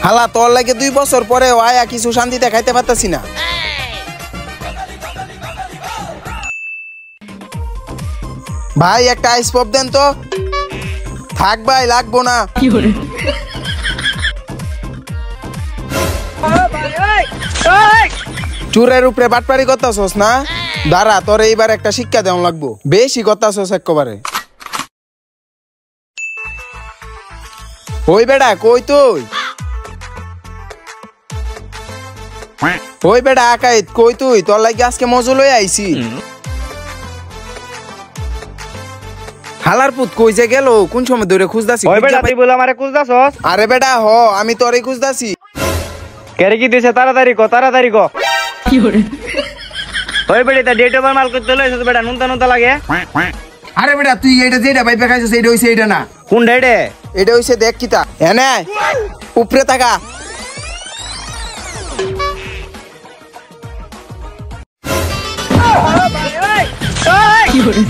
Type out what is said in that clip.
হালা তোর লাগে 2 বছর পরে আয়া কিছু শান্তিতে খাইতে পারতাছি না। ভাই একটা আইস পপ দেন তো। থাক ভাই, লাগবো না। চুরের উপরে বাটপারি করতাছস না? দাঁড়া, তোর এইবার একটা শিক্ষা দেওয়া লাগবো। বেশি করতাছস একেবারে। ওই বেটা কই তুই? ওই বেটা আকাইত কই তুই? তোর লাগি আজকে মজু লই আইছি। হালার পুত কই যে গেল? কোন সময় ধরে খুঁজতাছি? ওই বেটা তুই বল আমারে খুঁজতাছস? আরে বেটা হ, আমি তোরই খুঁজতাছি। কেরে কি দিছে? তাড়াতাড়ি কো, তাড়াতাড়ি কো। কি করে? ওই বেটা তা ডেট ওভার মাল করতে লইছস বেটা, নুনতা নুনতা লাগে। আরে বেটা তুই এইটা যেটা ভাই দেখাইছস এইটা হইছে এইটা না। কোন ডেটে? এটা হইছে দেখ কিতা। এনে উপরে তাকা। কি করে?